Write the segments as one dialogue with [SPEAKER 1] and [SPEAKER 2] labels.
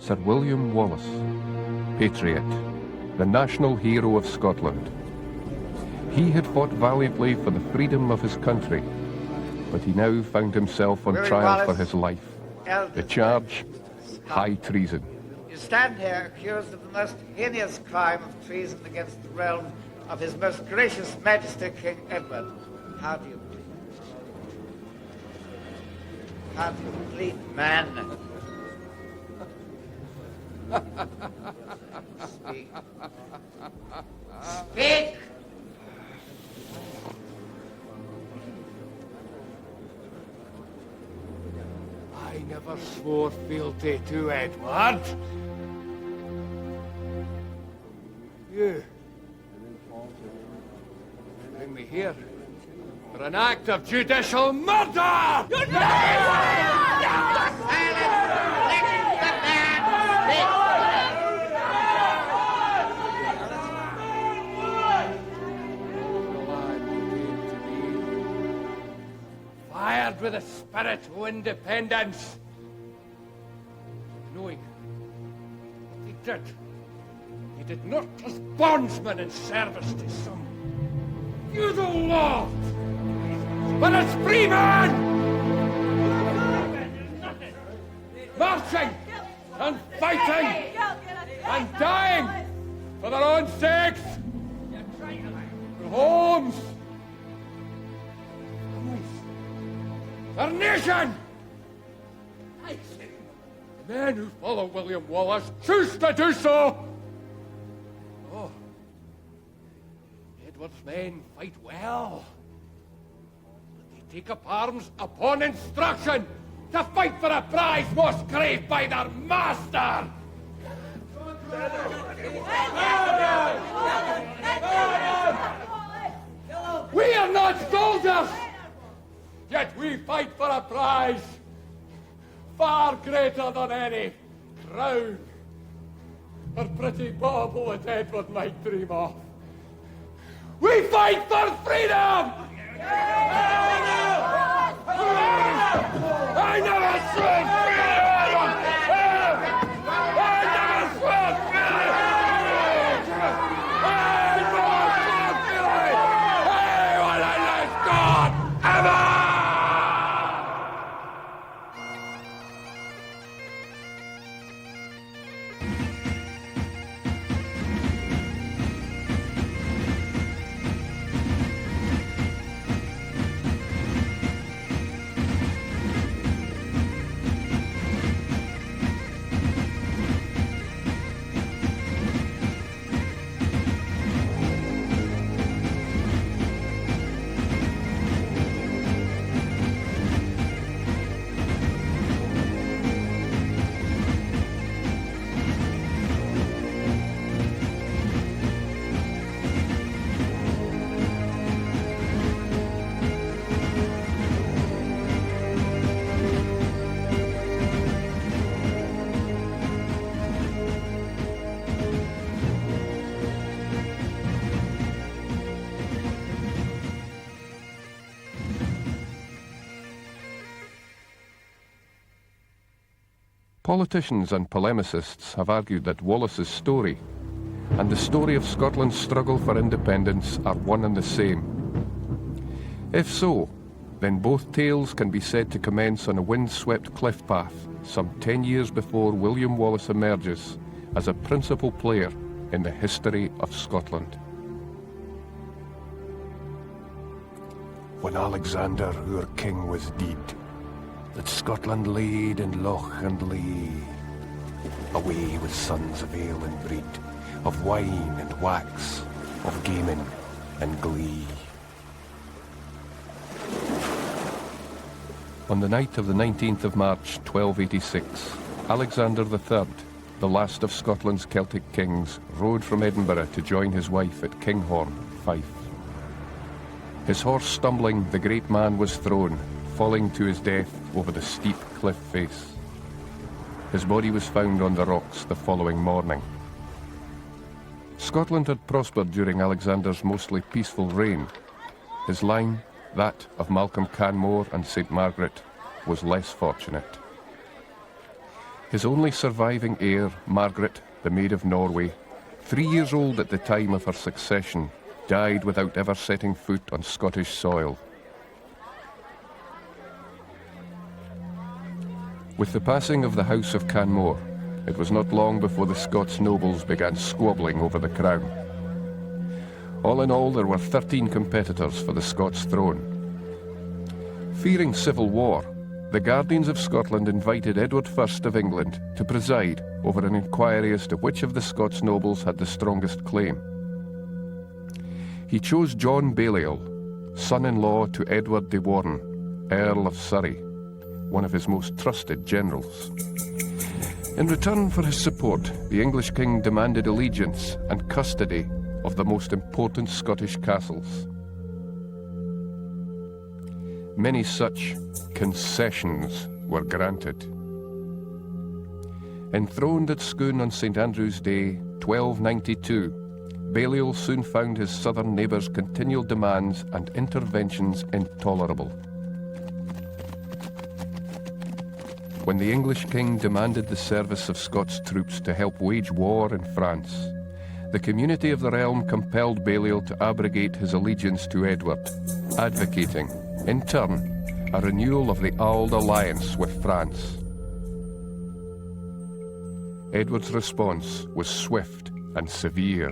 [SPEAKER 1] Sir William Wallace, patriot, the national hero of Scotland. He had fought valiantly for the freedom of his country, but he now found himself on trial for his life. The charge, high treason.
[SPEAKER 2] You stand here accused of the most heinous crime of treason against the realm of His Most Gracious Majesty King Edward. How do you plead? How do you plead, man? Speak. Speak!
[SPEAKER 3] I never swore fealty to Edward. You bring me here for an act of judicial murder! You're fired with a spirit of independence, knowing what he did not as bondsman in service to some feudal lord, but as freeman, marching and fighting and dying for their own sakes, their homes, our nation! The men who follow William Wallace choose to do so! Oh, Edward's men fight well, but they take up arms upon instruction to fight for a prize most craved by their master! We are not soldiers! Yet we fight for a prize far greater than any crown or pretty bauble that Edward might dream of. We fight for freedom! I never swore freedom! I never swore freedom!
[SPEAKER 1] Politicians and polemicists have argued that Wallace's story and the story of Scotland's struggle for independence are one and the same. If so, then both tales can be said to commence on a wind-swept cliff path some 10 years before William Wallace emerges as a principal player in the history of Scotland.
[SPEAKER 4] When Alexander our king was dead, that Scotland laid in loch and lea, away with sons of ale and breed, of wine and wax, of gaming and glee.
[SPEAKER 1] On the night of the 19th of March 1286, Alexander III, the last of Scotland's Celtic kings, rode from Edinburgh to join his wife at Kinghorn, Fife. His horse stumbling, the great man was thrown, falling to his death over the steep cliff face. His body was found on the rocks the following morning. Scotland had prospered during Alexander's mostly peaceful reign. His line, that of Malcolm Canmore and St. Margaret, was less fortunate. His only surviving heir, Margaret, the Maid of Norway, 3 years old at the time of her succession, died without ever setting foot on Scottish soil. With the passing of the House of Canmore, it was not long before the Scots nobles began squabbling over the crown. All in all, there were 13 competitors for the Scots throne. Fearing civil war, the Guardians of Scotland invited Edward I of England to preside over an inquiry as to which of the Scots nobles had the strongest claim. He chose John Balliol, son-in-law to Edward de Warenne, Earl of Surrey, one of his most trusted generals. In return for his support, the English king demanded allegiance and custody of the most important Scottish castles. Many such concessions were granted. Enthroned at Scone on St Andrew's Day, 1292, Balliol soon found his southern neighbours' continual demands and interventions intolerable. When the English king demanded the service of Scots troops to help wage war in France, the community of the realm compelled Balliol to abrogate his allegiance to Edward, advocating, in turn, a renewal of the Auld Alliance with France. Edward's response was swift and severe.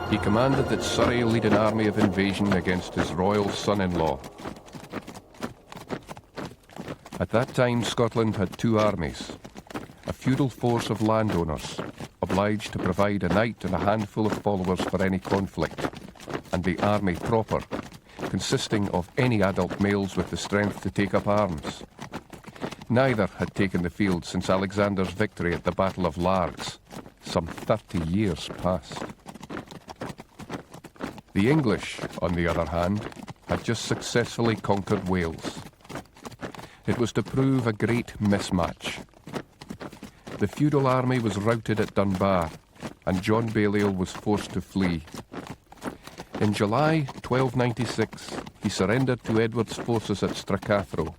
[SPEAKER 1] He commanded that Surrey lead an army of invasion against his royal son-in-law. At that time, Scotland had two armies, a feudal force of landowners, obliged to provide a knight and a handful of followers for any conflict, and the army proper, consisting of any adult males with the strength to take up arms. Neither had taken the field since Alexander's victory at the Battle of Largs, some 30 years past. The English, on the other hand, had just successfully conquered Wales. It was to prove a great mismatch. The feudal army was routed at Dunbar, and John Balliol was forced to flee. In July 1296, he surrendered to Edward's forces at Stracathro,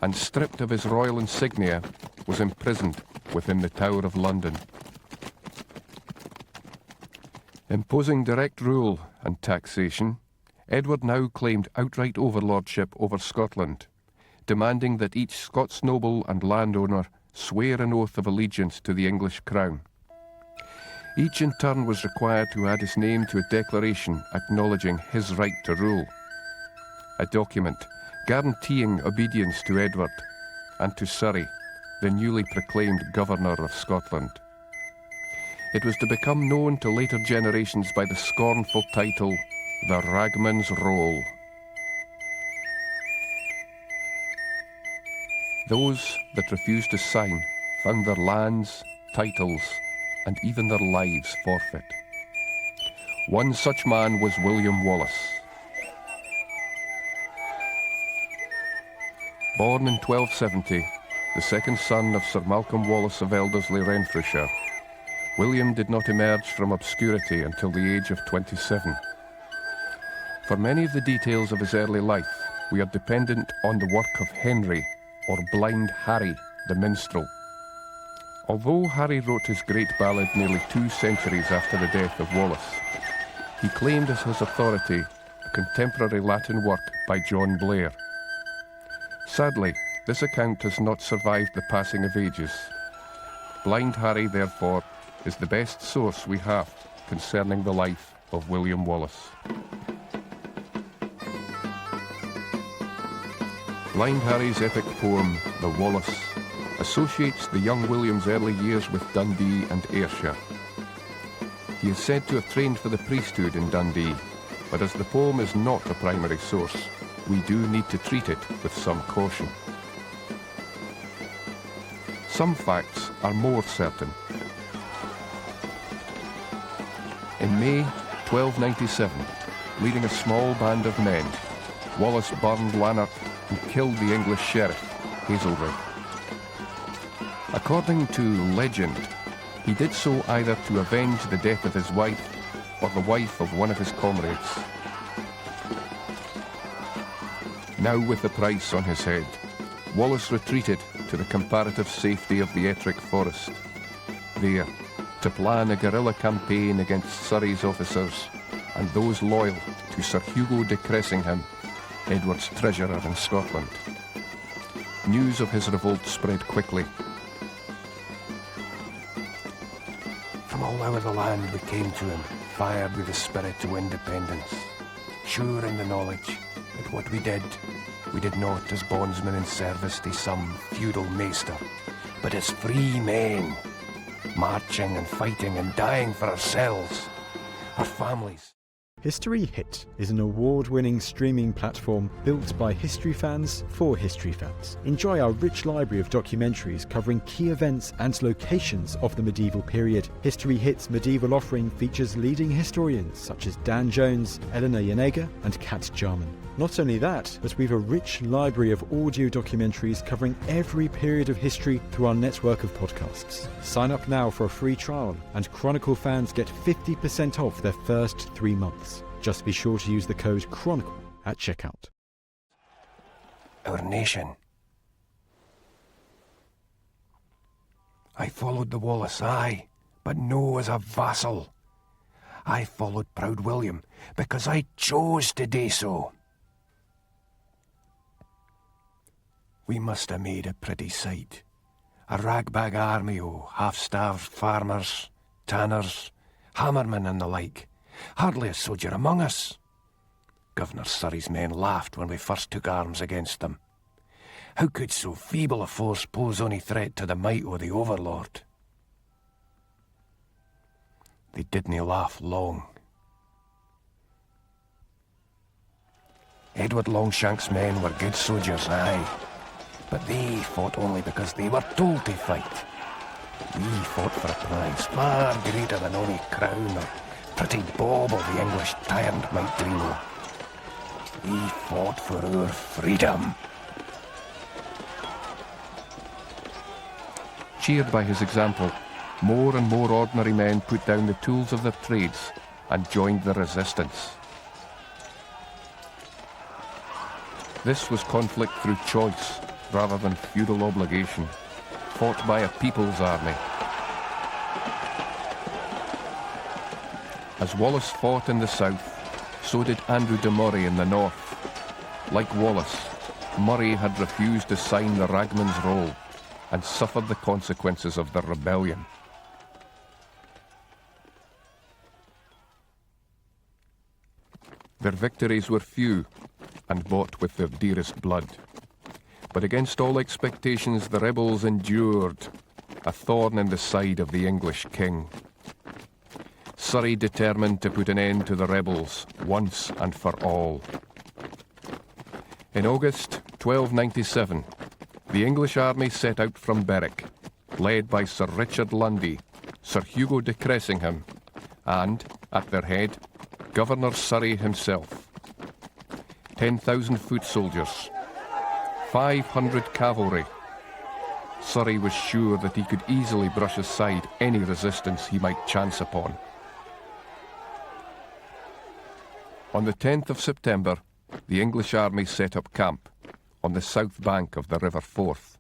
[SPEAKER 1] and stripped of his royal insignia, was imprisoned within the Tower of London. Imposing direct rule and taxation, Edward now claimed outright overlordship over Scotland, demanding that each Scots noble and landowner swear an oath of allegiance to the English crown. Each in turn was required to add his name to a declaration acknowledging his right to rule, a document guaranteeing obedience to Edward and to Surrey, the newly proclaimed Governor of Scotland. It was to become known to later generations by the scornful title, the Ragman's Roll. Those that refused to sign found their lands, titles, and even their lives forfeit. One such man was William Wallace. Born in 1270, the second son of Sir Malcolm Wallace of Elderslie, Renfrewshire, William did not emerge from obscurity until the age of 27. For many of the details of his early life, we are dependent on the work of Henry, or Blind Harry, the minstrel. Although Harry wrote his great ballad nearly 2 centuries after the death of Wallace, he claimed as his authority a contemporary Latin work by John Blair. Sadly, this account has not survived the passing of ages. Blind Harry, therefore, is the best source we have concerning the life of William Wallace. Blind Harry's epic poem, The Wallace, associates the young William's early years with Dundee and Ayrshire. He is said to have trained for the priesthood in Dundee, but as the poem is not a primary source, we do need to treat it with some caution. Some facts are more certain. In May 1297, leading a small band of men, Wallace burned Lanark and killed the English sheriff, Hazelrig. According to legend, he did so either to avenge the death of his wife or the wife of one of his comrades. Now with the price on his head, Wallace retreated to the comparative safety of the Ettrick Forest. There, to plan a guerrilla campaign against Surrey's officers and those loyal to Sir Hugo de Cressingham, Edward's treasurer in Scotland. News of his revolt spread quickly.
[SPEAKER 4] From all over the land we came to him, fired with the spirit to independence, sure in the knowledge that what we did not as bondsmen in service to some feudal maester, but as free men, marching and fighting and dying for ourselves, our families.
[SPEAKER 5] History Hit is an award-winning streaming platform built by history fans for history fans. Enjoy our rich library of documentaries covering key events and locations of the medieval period. History Hit's medieval offering features leading historians such as Dan Jones, Eleanor Janega and Kat Jarman. Not only that, but we've a rich library of audio documentaries covering every period of history through our network of podcasts. Sign up now for a free trial, and Chronicle fans get 50% off their first 3 months. Just be sure to use the code Chronicle at checkout.
[SPEAKER 4] Our nation. I followed the Wallace, aye, but no as a vassal. I followed proud William because I chose to do so. We must have made a pretty sight. A ragbag army o' half-starved farmers, tanners, hammermen and the like. Hardly a soldier among us. Governor Surrey's men laughed when we first took arms against them. How could so feeble a force pose any threat to the might o' the overlord? They didn't laugh long. Edward Longshank's men were good soldiers, aye, but they fought only because they were told to fight. We fought for a prize far greater than any crown or pretty bob of the English tyrant might dream of. We fought for our freedom.
[SPEAKER 1] Cheered by his example, more and more ordinary men put down the tools of their trades and joined the resistance. This was conflict through choice rather than feudal obligation, fought by a people's army. As Wallace fought in the south, so did Andrew de Murray in the north. Like Wallace, Murray had refused to sign the ragman's roll and suffered the consequences of the rebellion. Their victories were few and bought with their dearest blood. But against all expectations, the rebels endured, a thorn in the side of the English king. Surrey determined to put an end to the rebels once and for all. In August 1297, the English army set out from Berwick, led by Sir Richard Lundy, Sir Hugo de Cressingham, and, at their head, Governor Surrey himself. 10,000 foot soldiers, 500 cavalry. Surrey was sure that he could easily brush aside any resistance he might chance upon. On the 10th of September, the English army set up camp on the south bank of the River Forth.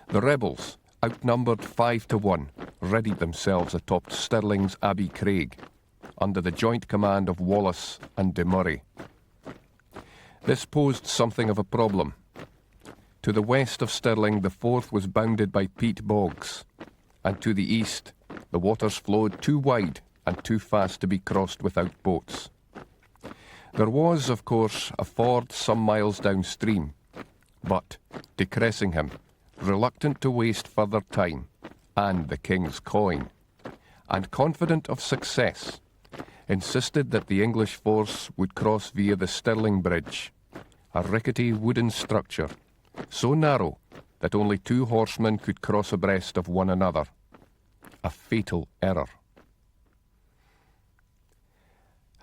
[SPEAKER 1] The rebels, outnumbered 5 to 1, readied themselves atop Stirling's Abbey Craig, under the joint command of Wallace and de Murray. This posed something of a problem. To the west of Stirling, the Forth was bounded by peat bogs, and to the east, the waters flowed too wide and too fast to be crossed without boats. There was, of course, a ford some miles downstream, but de Cressingham, reluctant to waste further time and the king's coin, and confident of success, insisted that the English force would cross via the Stirling Bridge, a rickety wooden structure, so narrow that only 2 horsemen could cross abreast of one another. A fatal error.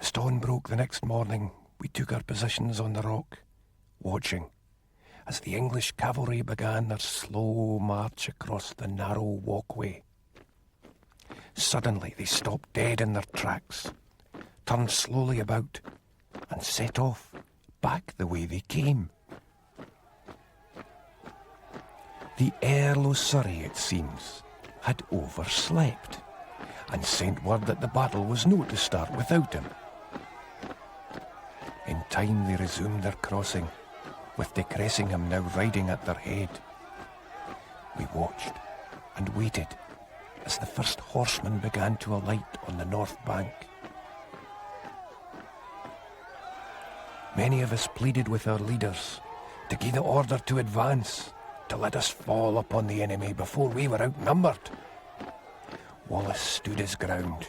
[SPEAKER 4] As dawn broke the next morning, we took our positions on the rock, watching, as the English cavalry began their slow march across the narrow walkway. Suddenly they stopped dead in their tracks, turned slowly about, and set off back the way they came. The Earl o' Surrey, it seems, had overslept, and sent word that the battle was no to start without him. In time they resumed their crossing, with De Cressingham now riding at their head. We watched and waited as the first horsemen began to alight on the north bank. Many of us pleaded with our leaders to give the order to advance, to let us fall upon the enemy before we were outnumbered. Wallace stood his ground.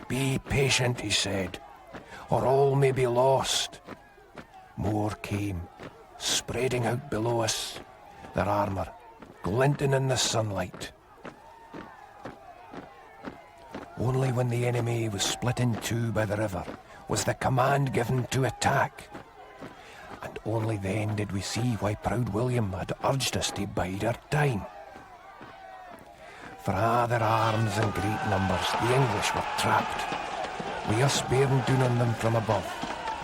[SPEAKER 4] "Be patient," he said, "or all may be lost." More came, spreading out below us, their armour glinting in the sunlight. Only when the enemy was split in two by the river was the command given to attack. And only then did we see why proud William had urged us to bide our time. For their arms in great numbers, the English were trapped, with us bearing down on them from above,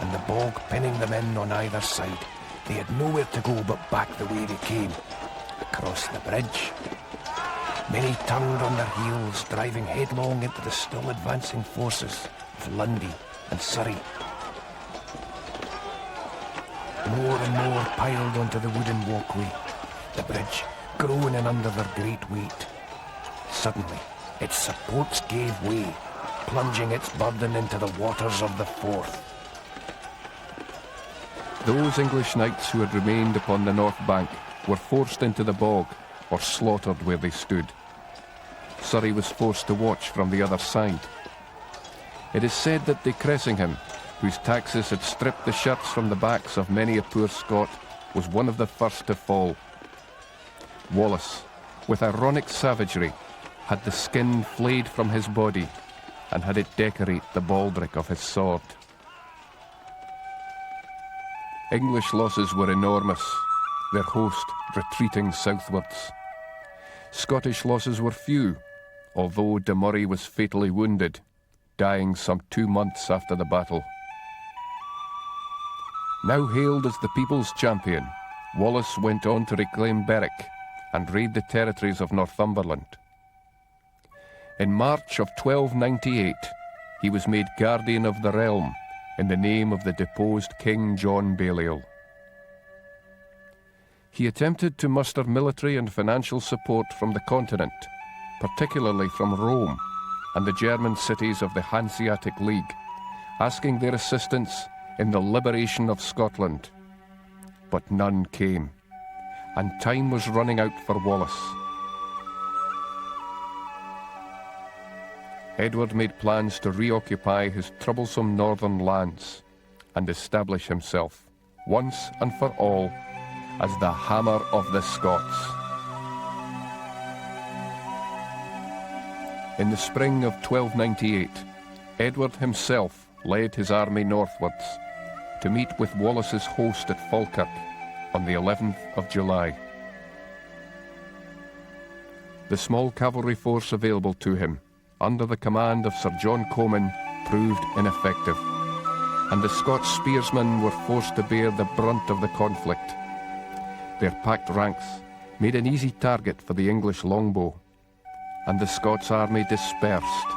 [SPEAKER 4] and the bog pinning them in on either side. They had nowhere to go but back the way they came, across the bridge. Many turned on their heels, driving headlong into the still advancing forces of Lundy and Surrey. More and more piled onto the wooden walkway, the bridge groaning under their great weight. Suddenly, its supports gave way, plunging its burden into the waters of the Forth.
[SPEAKER 1] Those English knights who had remained upon the north bank were forced into the bog or slaughtered where they stood. Surrey was forced to watch from the other side. It is said that De Cressingham, whose taxes had stripped the shirts from the backs of many a poor Scot, was one of the first to fall. Wallace, with ironic savagery, had the skin flayed from his body and had it decorate the baldric of his sword. English losses were enormous, their host retreating southwards. Scottish losses were few, although de Murray was fatally wounded, dying some 2 months after the battle. Now hailed as the people's champion, Wallace went on to reclaim Berwick and raid the territories of Northumberland. In March of 1298, he was made guardian of the realm in the name of the deposed King John Balliol. He attempted to muster military and financial support from the continent, particularly from Rome and the German cities of the Hanseatic League, asking their assistance in the liberation of Scotland. But none came, and time was running out for Wallace. Edward made plans to reoccupy his troublesome northern lands and establish himself, once and for all, as the Hammer of the Scots. In the spring of 1298, Edward himself led his army northwards to meet with Wallace's host at Falkirk on the 11th of July. The small cavalry force available to him, under the command of Sir John Comyn, proved ineffective, and the Scots spearsmen were forced to bear the brunt of the conflict. Their packed ranks made an easy target for the English longbow, and the Scots army dispersed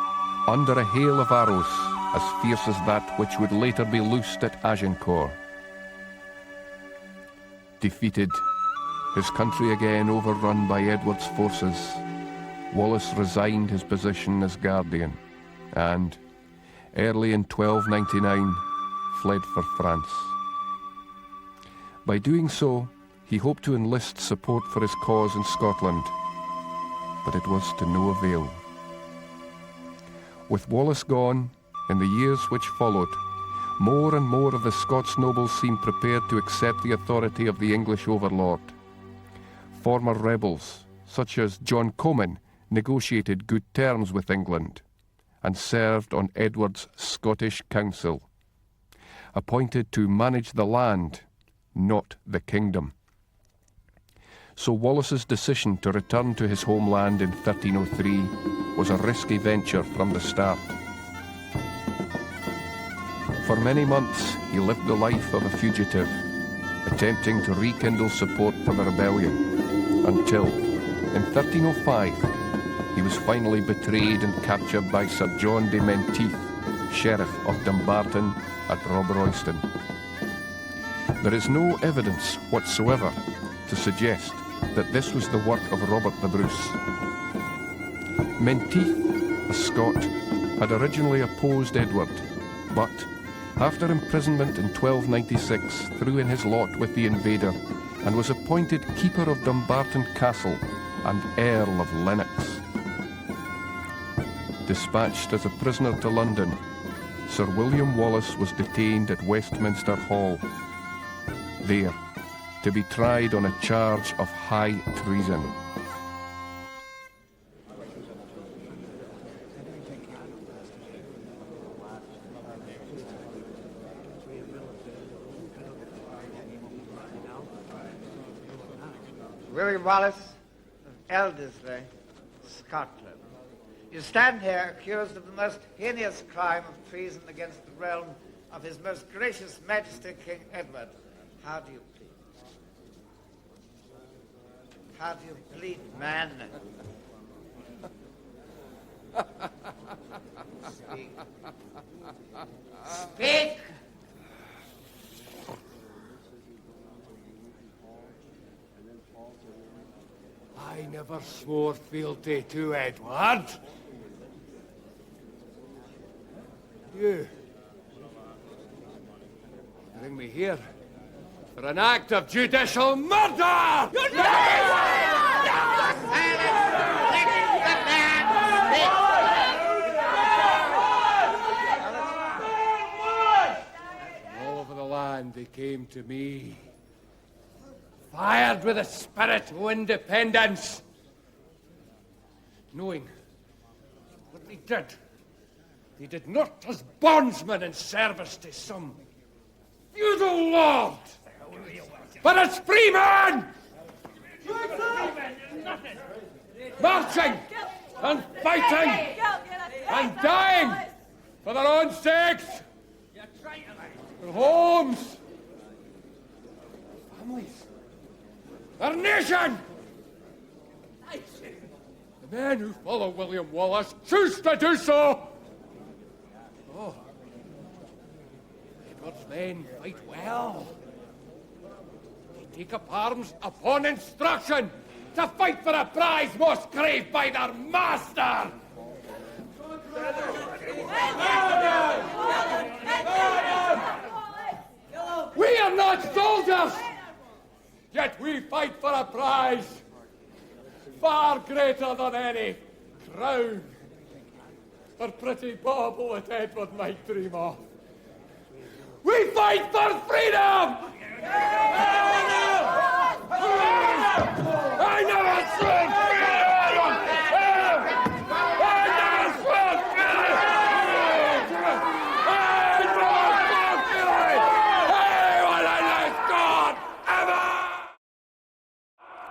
[SPEAKER 1] under a hail of arrows as fierce as that which would later be loosed at Agincourt. Defeated, his country again overrun by Edward's forces, Wallace resigned his position as guardian and, early in 1299, fled for France. By doing so, he hoped to enlist support for his cause in Scotland, but it was to no avail. With Wallace gone, in the years which followed, more and more of the Scots nobles seemed prepared to accept the authority of the English overlord. Former rebels, such as John Comyn, negotiated good terms with England and served on Edward's Scottish Council, appointed to manage the land, not the kingdom. So Wallace's decision to return to his homeland in 1303 was a risky venture from the start. For many months he lived the life of a fugitive, attempting to rekindle support for the rebellion, until, in 1305, he was finally betrayed and captured by Sir John de Menteith, Sheriff of Dumbarton at Rob-Royston. There is no evidence whatsoever to suggest that this was the work of Robert the Bruce. Menteith, a Scot, had originally opposed Edward, but after imprisonment in 1296 threw in his lot with the invader and was appointed Keeper of Dumbarton Castle and Earl of Lennox. Dispatched as a prisoner to London, Sir William Wallace was detained at Westminster Hall, there to be tried on a charge of high treason.
[SPEAKER 2] William Wallace of Elderslie, Scotland. You stand here accused of the most heinous crime of treason against the realm of His Most Gracious Majesty King Edward. How do you plead? How do you plead, man? Speak. Speak!
[SPEAKER 3] I never swore fealty to Edward. You bring me here for an act of judicial murder! All over the land they came to me, fired with a spirit of independence, knowing what they did not as bondsmen in service to some feudal lord, but as freemen, marching and fighting and dying for their own sakes, their homes, families, their nation. The men who follow William Wallace choose to do so. Oh, Edward's men fight well. They take up arms upon instruction to fight for a prize most craved by their master. We are not soldiers, yet we fight for a prize far greater than any crown or pretty bauble that Edward might dream of. We fight for freedom! I never swore freedom! I never swore freedom!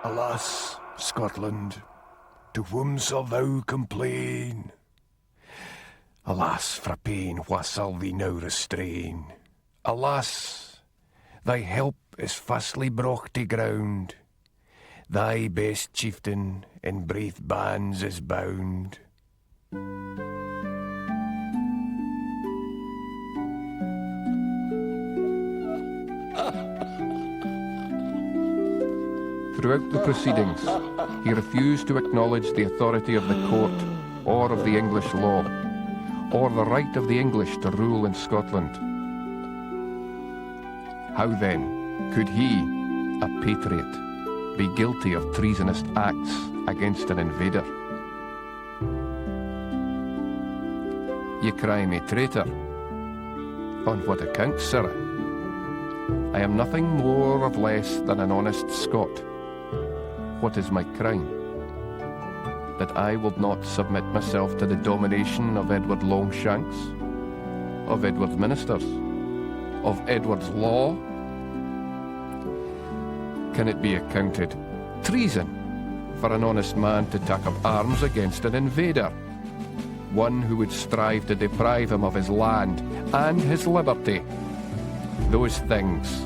[SPEAKER 4] Alas, Scotland, to whom shall thou complain? Alas, for pain, wha shall thee now restrain? Alas, thy help is fastly brocht to ground. Thy best chieftain in braith bands is bound.
[SPEAKER 1] Throughout the proceedings, he refused to acknowledge the authority of the court or of the English law, or the right of the English to rule in Scotland. How then could he, a patriot, be guilty of treasonous acts against an invader? Ye cry me traitor. On what account, sirrah? I am nothing more or less than an honest Scot. What is my crime? That I will not submit myself to the domination of Edward Longshanks, of Edward's ministers, of Edward's law? Can it be accounted treason for an honest man to take up arms against an invader, one who would strive to deprive him of his land and his liberty, those things,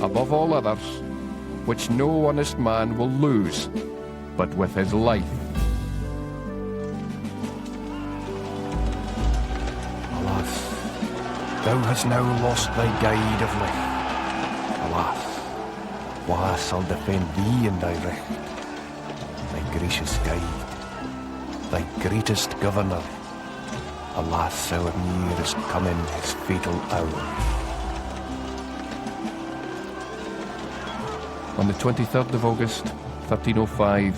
[SPEAKER 1] above all others, which no honest man will lose, but with his life.
[SPEAKER 4] Alas, thou hast now lost thy guide of life. Alas, wha shall defend thee in thy recht? Thy gracious guide, thy greatest governor. Alas, our near is coming his fatal hour.
[SPEAKER 1] On the 23rd of August, 1305,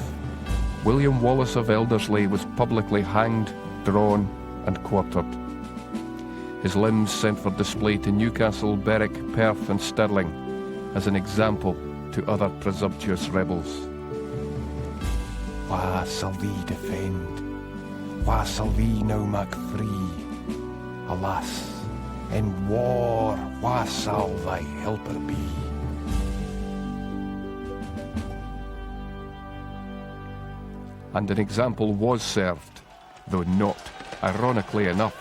[SPEAKER 1] William Wallace of Elderslie was publicly hanged, drawn, and quartered. His limbs sent for display to Newcastle, Berwick, Perth, and Stirling as an example to other presumptuous rebels.
[SPEAKER 4] Wha shall thee defend? Wha shall thee now make free? Alas, in war, wha shall thy helper be?
[SPEAKER 1] And an example was served, though not, ironically enough,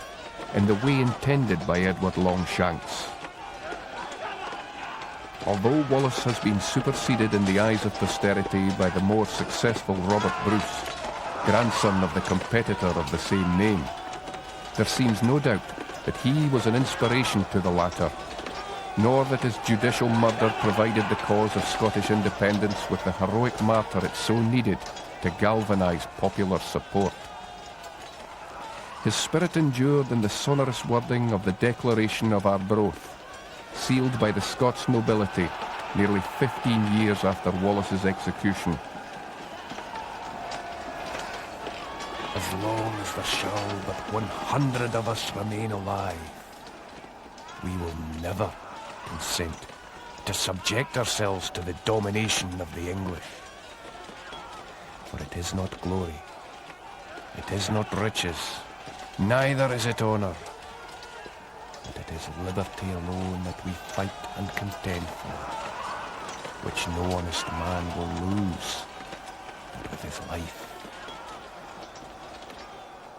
[SPEAKER 1] in the way intended by Edward Longshanks. Although Wallace has been superseded in the eyes of posterity by the more successful Robert Bruce, grandson of the competitor of the same name, there seems no doubt that he was an inspiration to the latter, nor that his judicial murder provided the cause of Scottish independence with the heroic martyr it so needed to galvanise popular support. His spirit endured in the sonorous wording of the Declaration of Arbroath, sealed by the Scots nobility nearly 15 years after Wallace's execution.
[SPEAKER 4] As long as there shall but 100 of us remain alive, we will never consent to subject ourselves to the domination of the English. For it is not glory, it is not riches, neither is it honour, but it is liberty alone that we fight and contend for, which no honest man will lose, but with his life.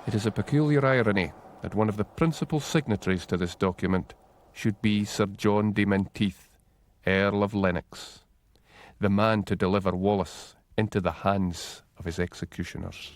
[SPEAKER 1] It is a peculiar irony that one of the principal signatories to this document should be Sir John de Menteith, Earl of Lennox, the man to deliver Wallace into the hands of his executioners.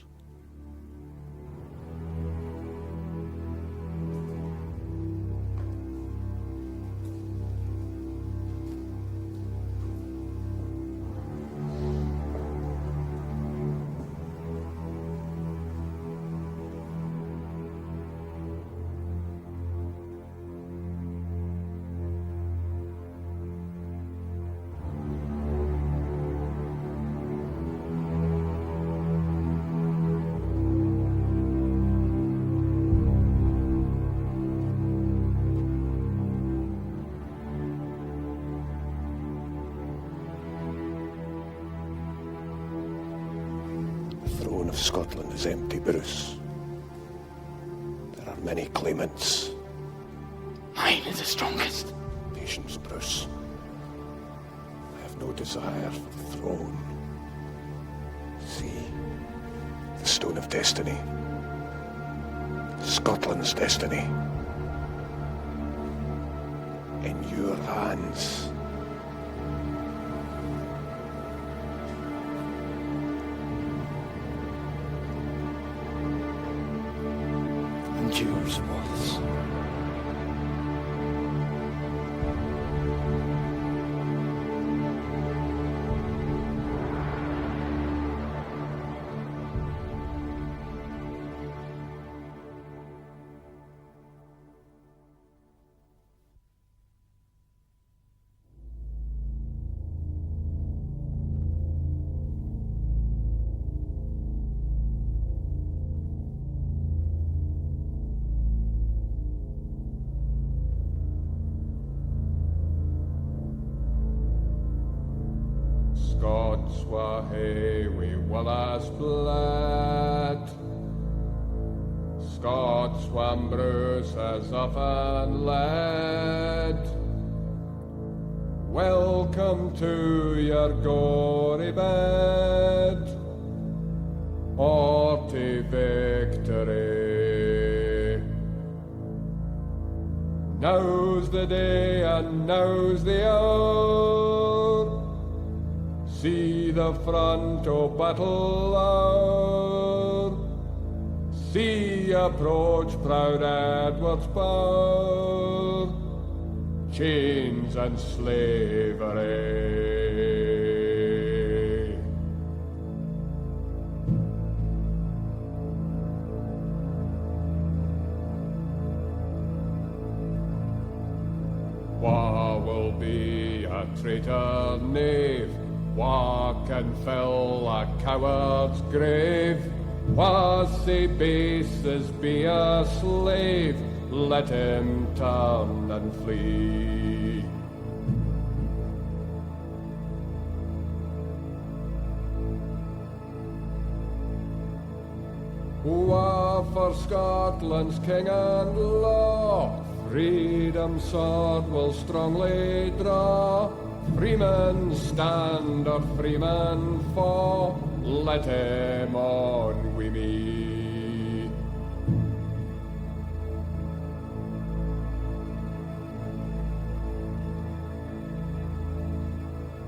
[SPEAKER 4] Scotland is empty, Bruce. There are many claimants.
[SPEAKER 6] Mine is the strongest.
[SPEAKER 4] Patience, Bruce. I have no desire for the throne. See, the Stone of Destiny. Scotland's destiny. In your hands.
[SPEAKER 6] Yours, Wallace.
[SPEAKER 3] Scots were hae wi Wallace bled. Scots were Bruce as often led. Welcome to your gory bed, or to victory. Now's the day and now's the hour, See the front of battle hour. See approach proud Edward's power. Chains and slavery. Wha will be a traitor knave? Wha can fill a coward's grave? Wha say base as be a slave? Let him turn and flee. Wha for Scotland's king and law? Freedom's sword will strongly draw. Freeman stand or freeman fall. Let him on wi' me.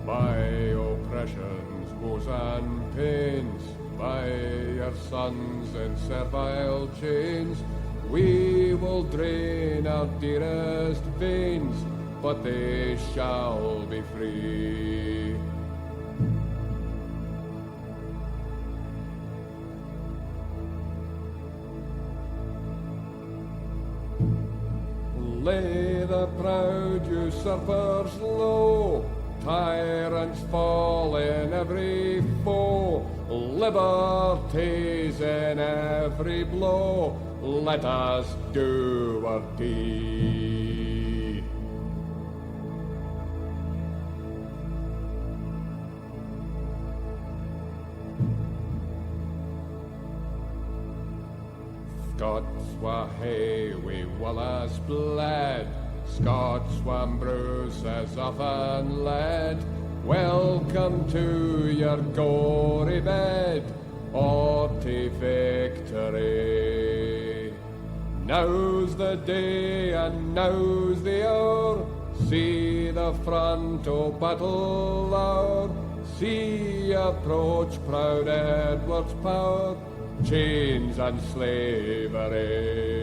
[SPEAKER 3] My oppressions, woes and pains, by your sons in servile chains, we will drain our dearest veins, but they shall be free. Lay the proud usurpers low, tyrants fall in every foe, liberties in every blow, let us do our deed. Scots were hay wi' Wallace bled, Scots were bruises often led. Welcome to your gory bed, or to victory. Now's the day and now's the hour, see the front of battle hour, see approach proud Edward's power, chains and slavery.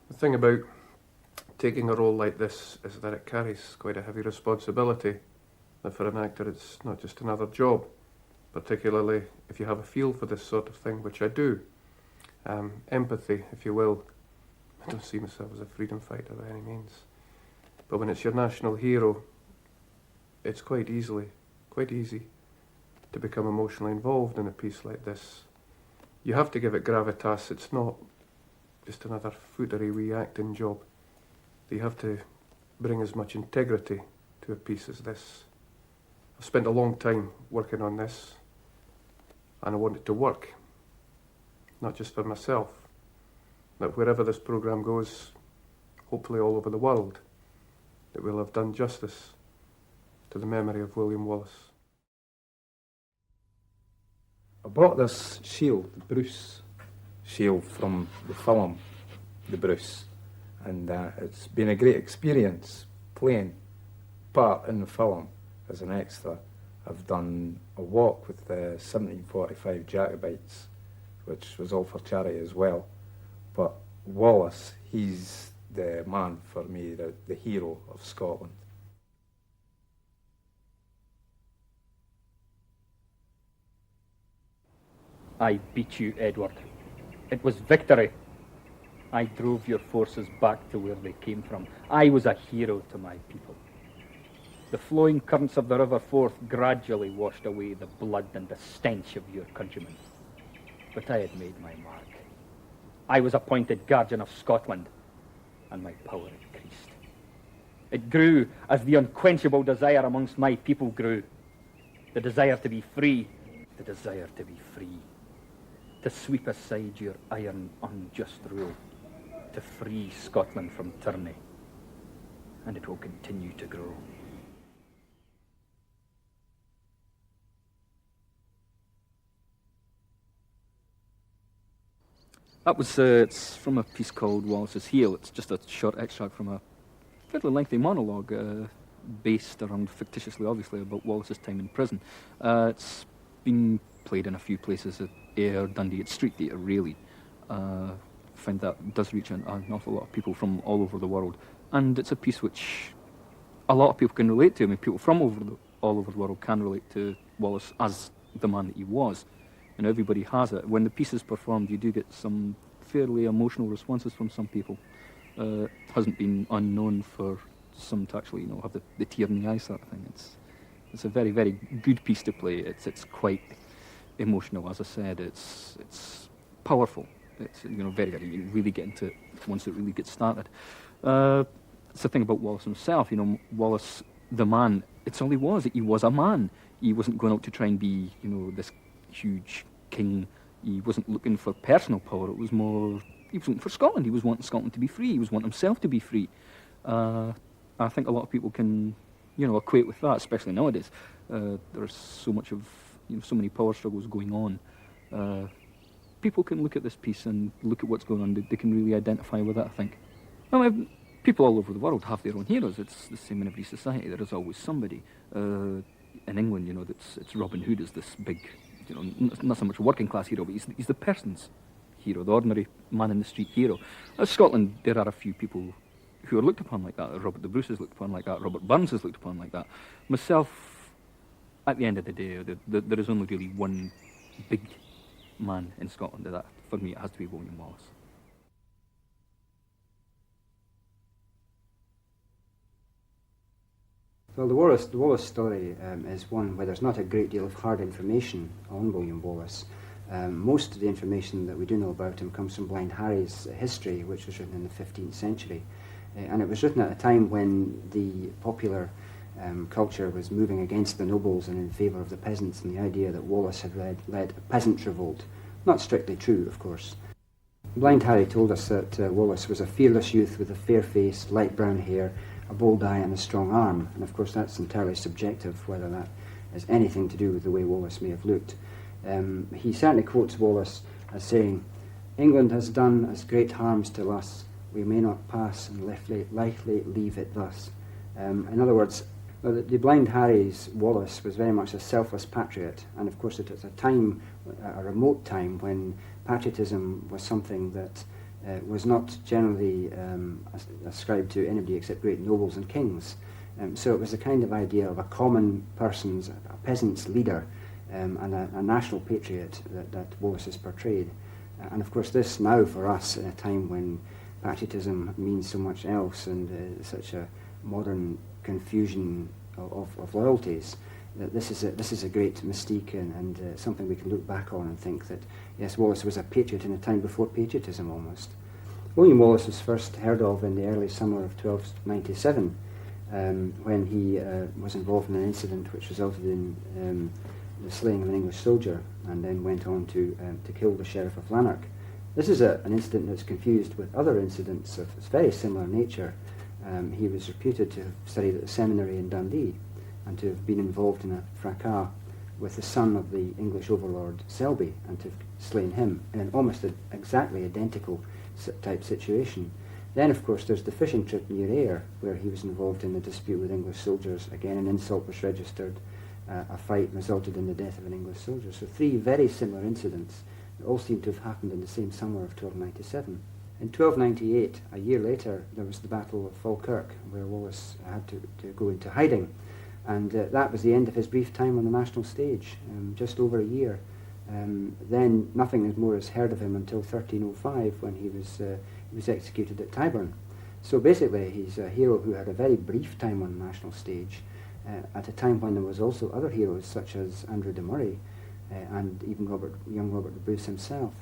[SPEAKER 1] The thing about taking a role like this is that it carries quite a heavy responsibility. That for an actor it's not just another job, particularly if you have a feel for this sort of thing, which I do. Empathy, if you will. I don't see myself as a freedom fighter by any means. But when it's your national hero, it's quite easy to become emotionally involved in a piece like this. You have to give it gravitas. It's not just another footery wee acting job. You have to bring as much integrity to a piece as this. I've spent a long time working on this, and I want it to work, not just for myself, but wherever this programme goes, hopefully all over the world, it will have done justice to the memory of William Wallace.
[SPEAKER 7] I bought this shield, the Bruce shield from the film, The Bruce, and it's been a great experience playing part in the film as an extra. I've done a walk with the 1745 Jacobites, which was all for charity as well, but Wallace, he's the man for me, the hero of Scotland.
[SPEAKER 6] I beat you, Edward. It was victory. I drove your forces back to where they came from. I was a hero to my people. The flowing currents of the river Forth gradually washed away the blood and the stench of your countrymen. But I had made my mark. I was appointed guardian of Scotland, and my power increased. It grew as the unquenchable desire amongst my people grew. The desire to be free, the desire to be free. To sweep aside your iron, unjust rule. To free Scotland from tyranny. And it will continue to grow. That was, it's from a piece called Wallace's Heel. It's just a short extract from a fairly lengthy monologue based around, fictitiously obviously, about Wallace's time in prison. It's been played in a few places at Ayr, Dundee, at Street Theatre, really. I find that does reach an awful lot of people from all over the world. And it's a piece which a lot of people can relate to. I mean, people from all over the world can relate to Wallace as the man that he was. And everybody has it. When the piece is performed, you do get some fairly emotional responses from some people. It hasn't been unknown for some to actually, have the tear in the eye sort of thing. It's a very, very good piece to play. It's quite emotional, as I said. It's powerful. It's very, very. You really get into it once it really gets started. It's the thing about Wallace himself. Wallace, the man. It's all he was. He was a man. He wasn't going out to try and be, this huge king. He wasn't looking for personal power. It was more, he was looking for Scotland. He was wanting Scotland to be free. He was wanting himself to be free. I think a lot of people can, equate with that, especially nowadays. There's so much of, so many power struggles going on. People can look at this piece and look at what's going on. They can really identify with it, I think. People all over the world have their own heroes. It's the same in every society. There is always somebody. In England, it's Robin Hood is this big, not so much a working class hero, but he's the person's hero, the ordinary man in the street hero. Scotland, there are a few people who are looked upon like that. Robert the Bruce is looked upon like that. Robert Burns is looked upon like that. Myself, at the end of the day, there is only really one big man in Scotland. That, for me, it has to be William Wallace.
[SPEAKER 8] Well, the Wallace story is one where there's not a great deal of hard information on William Wallace. Most of the information that we do know about him comes from Blind Harry's history, which was written in the 15th century. And it was written at a time when the popular culture was moving against the nobles and in favour of the peasants, and the idea that Wallace had led a peasant revolt. Not strictly true, of course. Blind Harry told us that Wallace was a fearless youth with a fair face, light brown hair, a bold eye and a strong arm, and of course that's entirely subjective, whether that has anything to do with the way Wallace may have looked. He certainly quotes Wallace as saying, "England has done as great harms to us, we may not pass and lightly leave it thus." In other words, the Blind Harry's Wallace was very much a selfless patriot, and of course it was a remote time when patriotism was something that was not generally ascribed to anybody except great nobles and kings. So it was a kind of idea of a common person's, a peasant's leader, and a national patriot that Wallace is portrayed. And of course this now for us, in a time when patriotism means so much else and such a modern confusion of loyalties, that this is a great mystique and something we can look back on and think that, yes, Wallace was a patriot in a time before patriotism almost. William Wallace was first heard of in the early summer of 1297 when he was involved in an incident which resulted in the slaying of an English soldier and then went on to kill the Sheriff of Lanark. This is an incident that's confused with other incidents of very similar nature. He was reputed to have studied at the seminary in Dundee and to have been involved in a fracas with the son of the English overlord Selby and to have slain him in an almost exactly identical type situation. Then, of course, there's the fishing trip near Ayr, where he was involved in a dispute with English soldiers. Again, an insult was registered. A fight resulted in the death of an English soldier. So 3 very similar incidents that all seem to have happened in the same summer of 1297. In 1298, a year later, there was the Battle of Falkirk, where Wallace had to go into hiding. And that was the end of his brief time on the national stage, just over a year. Then nothing more is heard of him until 1305, when he was executed at Tyburn. So basically, he's a hero who had a very brief time on the national stage, at a time when there was also other heroes such as Andrew de Murray and even young Robert the Bruce himself.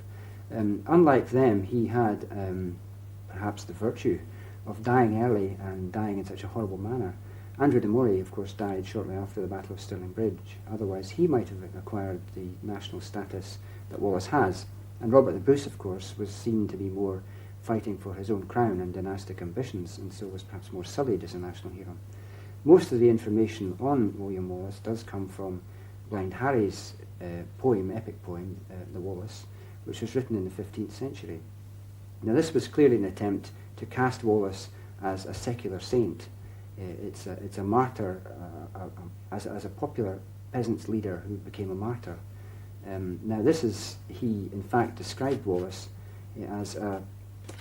[SPEAKER 8] Unlike them, he had perhaps the virtue of dying early and dying in such a horrible manner. Andrew de Murray, of course, died shortly after the Battle of Stirling Bridge. Otherwise, he might have acquired the national status that Wallace has. And Robert the Bruce, of course, was seen to be more fighting for his own crown and dynastic ambitions, and so was perhaps more sullied as a national hero. Most of the information on William Wallace does come from Blind Harry's epic poem, The Wallace, which was written in the 15th century. Now, this was clearly an attempt to cast Wallace as a secular saint. It's a martyr, as a popular peasant's leader who became a martyr. Now, he in fact described Wallace as a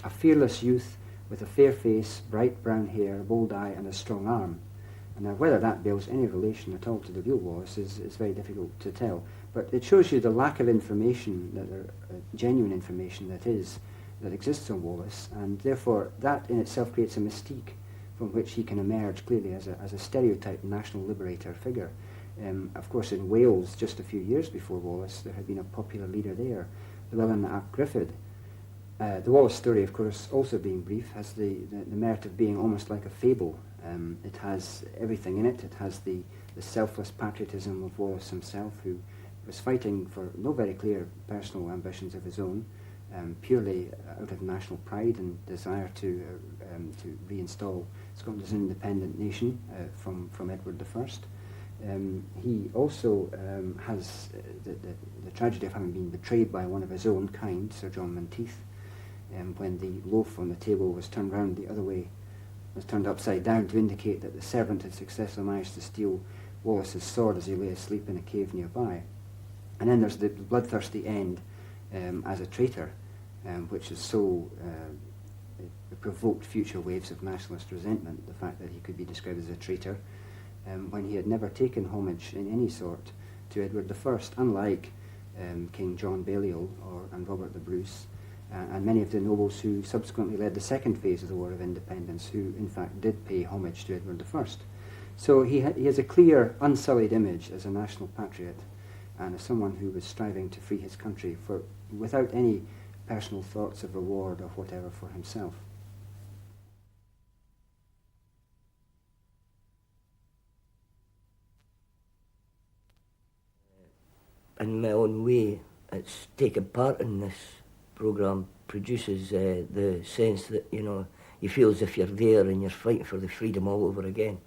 [SPEAKER 8] fearless youth with a fair face, bright brown hair, a bold eye, and a strong arm. And now, whether that bears any relation at all to the real Wallace is very difficult to tell. But it shows you the lack of information, genuine information that exists on Wallace, and therefore that in itself creates a mystique from which he can emerge clearly as a stereotyped national liberator figure. Of course, in Wales, just a few years before Wallace, there had been a popular leader there, Llewellyn ap Griffith. The Wallace story, of course, also being brief, has the merit of being almost like a fable. It has everything in it. It has the selfless patriotism of Wallace himself, who was fighting for no very clear personal ambitions of his own, purely out of national pride and desire to reinstall Scotland as an independent nation from Edward I. He also has the tragedy of having been betrayed by one of his own kind, Sir John Menteith, when the loaf on the table was turned round the other way, was turned upside down to indicate that the servant had successfully managed to steal Wallace's sword as he lay asleep in a cave nearby. And then there's the bloodthirsty end as a traitor, which is so provoked future waves of nationalist resentment, the fact that he could be described as a traitor when he had never taken homage in any sort to Edward I, unlike King John Balliol and Robert the Bruce, and many of the nobles who subsequently led the second phase of the War of Independence, who in fact did pay homage to Edward I. So he has a clear, unsullied image as a national patriot and as someone who was striving to free his country without any personal thoughts of reward or whatever for himself.
[SPEAKER 9] In my own way, it's taking part in this programme produces the sense that, you feel as if you're there and you're fighting for the freedom all over again.